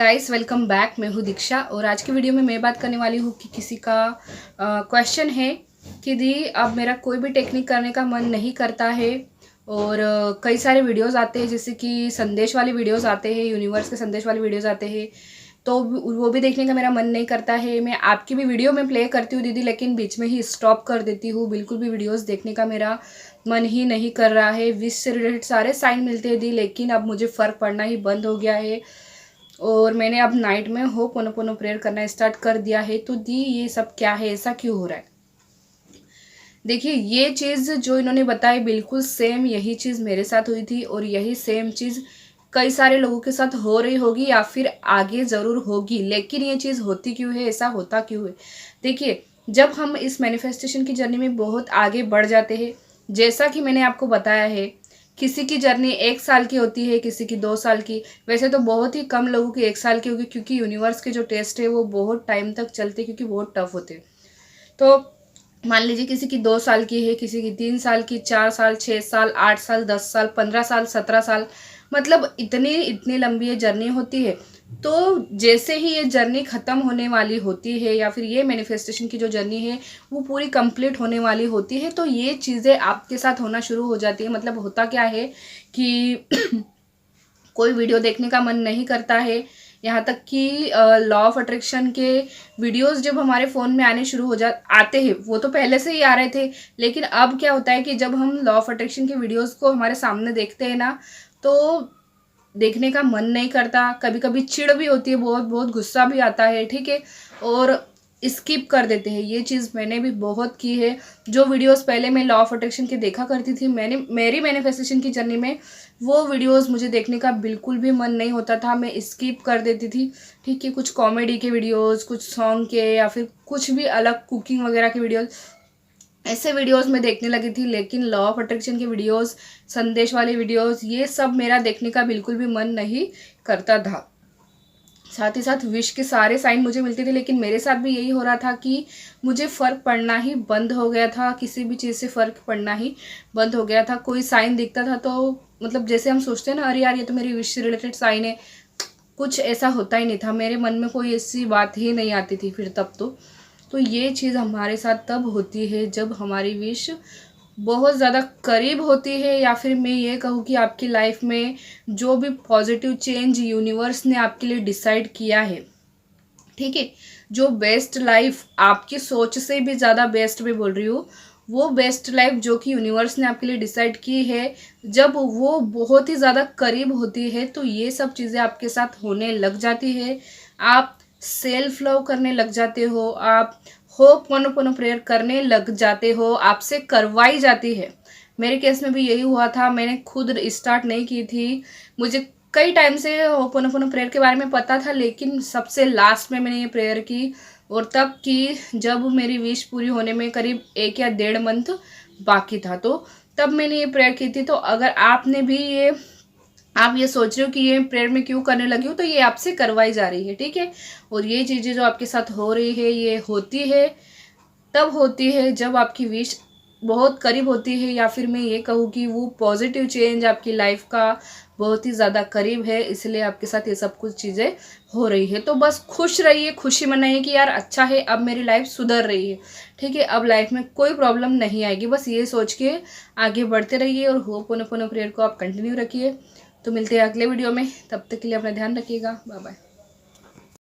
Guys welcome back. मैं हूँ दीक्षा और आज की वीडियो में मैं बात करने वाली हूँ कि किसी का क्वेश्चन है कि दी अब मेरा कोई भी टेक्निक करने का मन नहीं करता है और कई सारे वीडियोस आते हैं, जैसे कि संदेश वाले वीडियोस आते हैं, यूनिवर्स के संदेश वाले वीडियोस आते हैं, तो वो भी देखने का मेरा मन नहीं करता है। मैं आपकी भी वीडियो में प्ले करती हूँ दीदी, लेकिन बीच में ही स्टॉप कर देती हूँ। बिल्कुल भी वीडियोस देखने का मेरा मन ही नहीं कर रहा है। विश से रिलेटेड सारे साइन मिलते हैं दी, लेकिन अब मुझे फ़र्क पड़ना ही बंद हो गया है और मैंने अब नाइट में होपोनोपोनो प्रेयर करना स्टार्ट कर दिया है। तो दी ये सब क्या है, ऐसा क्यों हो रहा है? देखिए, ये चीज़ जो इन्होंने बताई बिल्कुल सेम यही चीज़ मेरे साथ हुई थी और यही सेम चीज़ कई सारे लोगों के साथ हो रही होगी या फिर आगे ज़रूर होगी। लेकिन ये चीज़ होती क्यों है, ऐसा होता क्यों है? देखिए, जब हम इस मैनिफेस्टेशन की जर्नी में बहुत आगे बढ़ जाते हैं, जैसा कि मैंने आपको बताया है, किसी की जर्नी 1 साल की होती है, किसी की 2 साल की। वैसे तो बहुत ही कम लोगों की 1 साल की होगी, क्योंकि यूनिवर्स के जो टेस्ट है वो बहुत टाइम तक चलते हैं, क्योंकि बहुत टफ होते हैं। तो मान लीजिए किसी की 2 साल की है, किसी की 3 साल की, 4 साल, 6 साल, 8 साल, 10 साल, 15 साल, 17 साल, मतलब इतनी इतनी लंबी ये जर्नी होती है। तो जैसे ही ये जर्नी ख़त्म होने वाली होती है या फिर ये मैनिफेस्टेशन की जो जर्नी है वो पूरी कंप्लीट होने वाली होती है, तो ये चीज़ें आपके साथ होना शुरू हो जाती है। मतलब होता क्या है कि कोई वीडियो देखने का मन नहीं करता है, यहाँ तक कि लॉ ऑफ अट्रैक्शन के वीडियोस जब हमारे फ़ोन में आने शुरू हो जा आते हैं, वो तो पहले से ही आ रहे थे, लेकिन अब क्या होता है कि जब हम लॉ ऑफ अट्रैक्शन के वीडियोस को हमारे सामने देखते हैं ना, तो देखने का मन नहीं करता। कभी कभी चिढ़ भी होती है, बहुत बहुत गुस्सा भी आता है, ठीक है, और स्किप कर देते हैं। ये चीज़ मैंने भी बहुत की है। जो वीडियोस पहले मैं लॉ ऑफ अट्रैक्शन के देखा करती थी, मेरी मैनिफेस्टेशन की जर्नी में वो वीडियोस मुझे देखने का बिल्कुल भी मन नहीं होता था, मैं स्किप कर देती थी, ठीक है। कुछ कॉमेडी के वीडियोस, कुछ सॉन्ग के, या फिर कुछ भी अलग कुकिंग वगैरह के वीडियोस, ऐसे वीडियोस मैं देखने लगी थी। लेकिन लॉ ऑफ अट्रैक्शन के वीडियोस, संदेश वाले वीडियोस, ये सब मेरा देखने का बिल्कुल भी मन नहीं करता था। साथ ही साथ विश के सारे साइन मुझे मिलते थे, लेकिन मेरे साथ भी यही हो रहा था कि मुझे फ़र्क पड़ना ही बंद हो गया था। किसी भी चीज़ से फ़र्क पड़ना ही बंद हो गया था। कोई साइन दिखता था तो मतलब जैसे हम सोचते हैं ना, अरे यार ये तो मेरी विश से रिलेटेड साइन है, कुछ ऐसा होता ही नहीं था। मेरे मन में कोई ऐसी बात ही नहीं आती थी फिर तब तो ये चीज़ हमारे साथ तब होती है जब हमारी विश बहुत ज़्यादा करीब होती है, या फिर मैं ये कहूँ कि आपकी लाइफ में जो भी पॉजिटिव चेंज यूनिवर्स ने आपके लिए डिसाइड किया है, ठीक है, जो बेस्ट लाइफ, आपकी सोच से भी ज़्यादा बेस्ट मैं बोल रही हूँ, वो बेस्ट लाइफ जो कि यूनिवर्स ने आपके लिए डिसाइड की है, जब वो बहुत ही ज़्यादा करीब होती है, तो ये सब चीज़ें आपके साथ होने लग जाती है। आप सेल्फ लव करने लग जाते हो, आप होपोनोपोनो प्रेयर करने लग जाते हो, आपसे करवाई जाती है। मेरे केस में भी यही हुआ था। मैंने खुद स्टार्ट नहीं की थी, मुझे कई टाइम से होपोनोपोनो प्रेयर के बारे में पता था, लेकिन सबसे लास्ट में मैंने ये प्रेयर की, और तब की जब मेरी विश पूरी होने में करीब 1 या 1.5 मंथ बाकी था, तो तब मैंने ये प्रेयर की थी। तो अगर आपने भी आप ये सोच रहे हो कि ये प्रेयर में क्यों करने लगी हूँ, तो ये आपसे करवाई जा रही है, ठीक है। और ये चीज़ें जो आपके साथ हो रही है, ये होती है तब होती है जब आपकी विश बहुत करीब होती है, या फिर मैं ये कहूँ कि वो पॉजिटिव चेंज आपकी लाइफ का बहुत ही ज़्यादा करीब है, इसलिए आपके साथ ये सब कुछ चीज़ें हो रही है। तो बस खुश रहिए, खुशी मनाइए कि यार अच्छा है, अब मेरी लाइफ सुधर रही है, ठीक है, अब लाइफ में कोई प्रॉब्लम नहीं आएगी। बस ये सोच के आगे बढ़ते रहिए और होपोनोपोनो प्रेयर को आप कंटिन्यू रखिए। तो मिलते हैं अगले वीडियो में, तब तक के लिए अपना ध्यान रखिएगा। Bye bye.